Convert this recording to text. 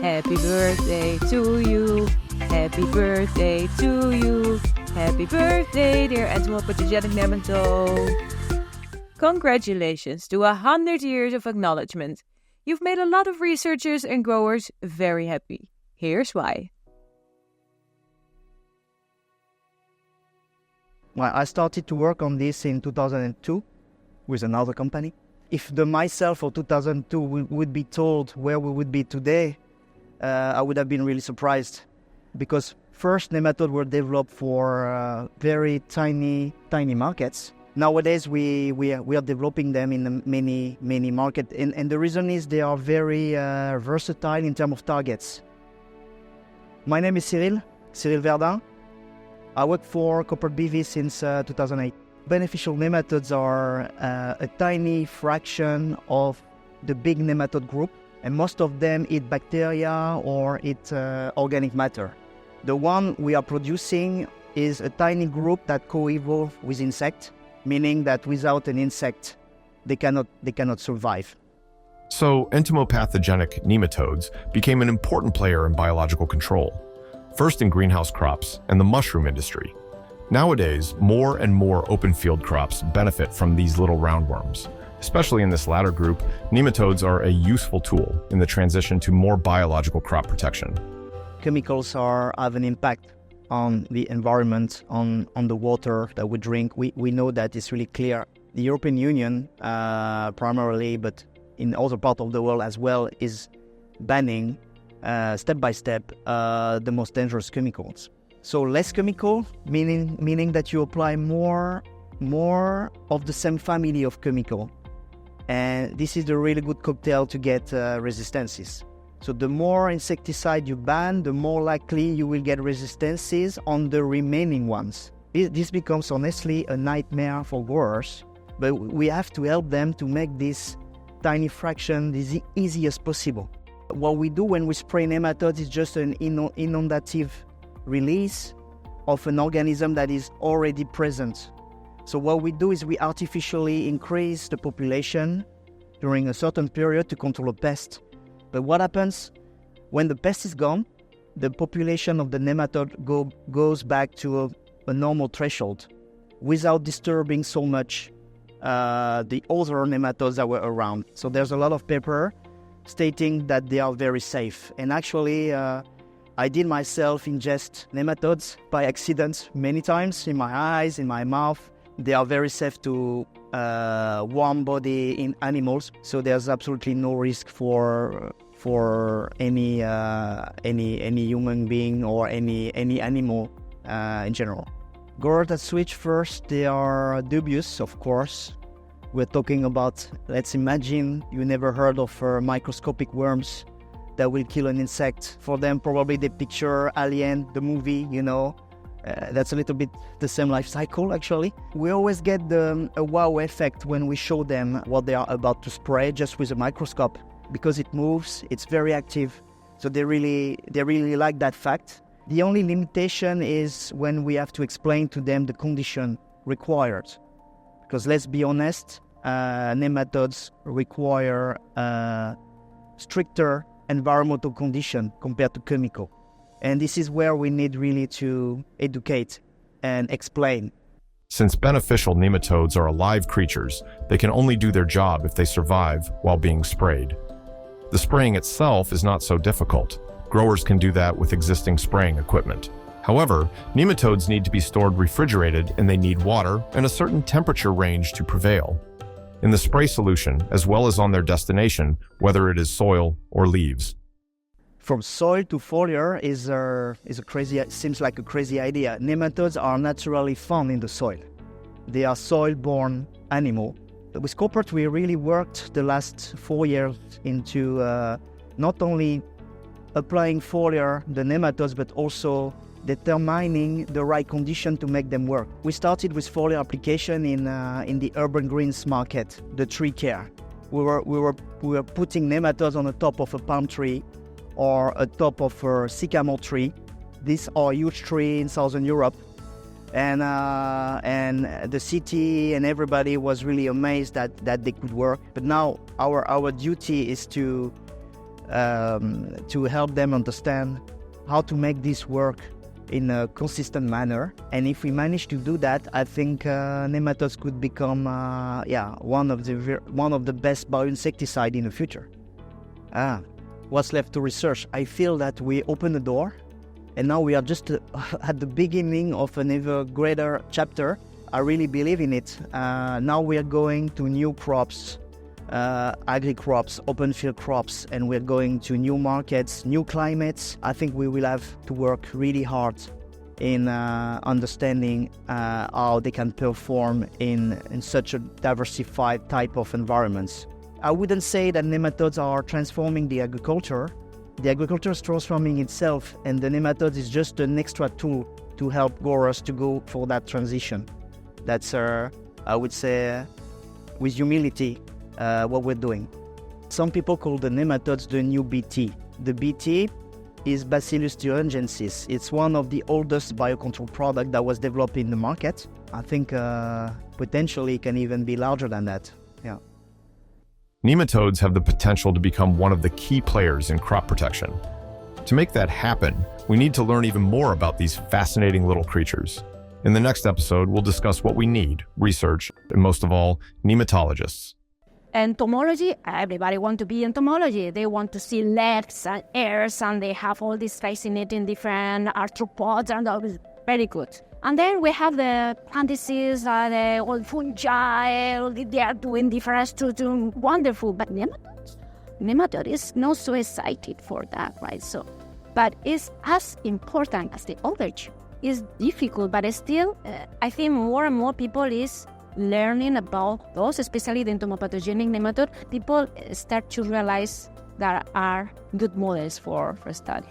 Happy birthday to you. Happy birthday to you. Happy birthday, dear entomopatogenic nematode. Congratulations to 100 years of acknowledgement. You've made a lot of researchers and growers very happy. Here's why. Well, I started to work on this in 2002 with another company. If the myself of 2002 would be told where we would be today, I would have been really surprised. Because first, nematodes were developed for very tiny markets. Nowadays, we are developing them in many markets. And the reason is they are very versatile in terms of targets. My name is Cyrille Verdun. I work for Corporate BV since 2008. Beneficial nematodes are a tiny fraction of the big nematode group, and most of them eat bacteria or eat organic matter. The one we are producing is a tiny group that co-evolve with insects, meaning that without an insect, they cannot survive. So entomopathogenic nematodes became an important player in biological control, first in greenhouse crops and the mushroom industry. Nowadays, more and more open field crops benefit from these little roundworms. Especially in this latter group, nematodes are a useful tool in the transition to more biological crop protection. Chemicals have an impact on the environment, on the water that we drink. We know that it's really clear. The European Union, primarily, but in other parts of the world as well, is banning, step by step, the most dangerous chemicals. So less chemical, meaning that you apply more of the same family of chemical. And this is a really good cocktail to get resistances. So the more insecticide you ban, the more likely you will get resistances on the remaining ones. This becomes honestly a nightmare for growers, but we have to help them to make this tiny fraction as easy as possible. What we do when we spray nematodes is just an inundative release of an organism that is already present. So what we do is we artificially increase the population during a certain period to control a pest. But what happens when the pest is gone? The population of the nematode goes back to a normal threshold without disturbing so much the other nematodes that were around. So there's a lot of paper stating that they are very safe. And actually, I did myself ingest nematodes by accident many times in my eyes, in my mouth. They are very safe to warm body in animals, so there's absolutely no risk for any human being or any animal in general. Growers that switch first, they are dubious, of course. We're talking about, let's imagine you never heard of microscopic worms that will kill an insect. For them, probably they picture Alien, the movie, that's a little bit the same life cycle, actually. We always get a wow effect when we show them what they are about to spray just with a microscope, because it moves, it's very active. So they really like that fact. The only limitation is when we have to explain to them the condition required. Because let's be honest, nematodes require stricter environmental condition compared to chemical. And this is where we need really to educate and explain. Since beneficial nematodes are alive creatures, they can only do their job if they survive while being sprayed. The spraying itself is not so difficult. Growers can do that with existing spraying equipment. However, nematodes need to be stored refrigerated, and they need water and a certain temperature range to prevail. In the spray solution, as well as on their destination, whether it is soil or leaves. From soil to foliar seems like a crazy idea. Nematodes are naturally found in the soil. They are soil-borne animal. With Corporate, we really worked the last 4 years into not only applying foliar, the nematodes, but also determining the right condition to make them work. We started with foliar application in the urban greens market, the tree care. We were putting nematodes on the top of a palm tree or atop of a sycamore tree. These are huge trees in Southern Europe. And the city and everybody was really amazed that they could work. But now our duty is to to help them understand how to make this work in a consistent manner. And if we manage to do that, I think nematodes could become one of the best bioinsecticide in the future. What's left to research? I feel that we opened the door, and now we are just at the beginning of an ever greater chapter. I really believe in it. Now we are going to new crops, agri-crops, open field crops, and we're going to new markets, new climates. I think we will have to work really hard in understanding how they can perform in such a diversified type of environments. I wouldn't say that nematodes are transforming the agriculture. The agriculture is transforming itself, and the nematodes is just an extra tool to help growers to go for that transition. That's, I would say, with humility, what we're doing. Some people call the nematodes the new BT. The BT is Bacillus thuringiensis. It's one of the oldest biocontrol products that was developed in the market. I think potentially it can even be larger than that. Yeah. Nematodes have the potential to become one of the key players in crop protection. To make that happen, we need to learn even more about these fascinating little creatures. In the next episode, we'll discuss what we need, research, and most of all, nematologists. Entomology, everybody wants to be entomology. They want to see legs and hairs, and they have all these fascinating different arthropods, and that was very good. And then we have the plant disease, the old fungi, they are doing different structures, wonderful. But nematode is not so excited for that, right? So, but it's as important as the other two. It's difficult, but still, I think more and more people is learning about those, especially the entomopathogenic nematode. People start to realize there are good models for study.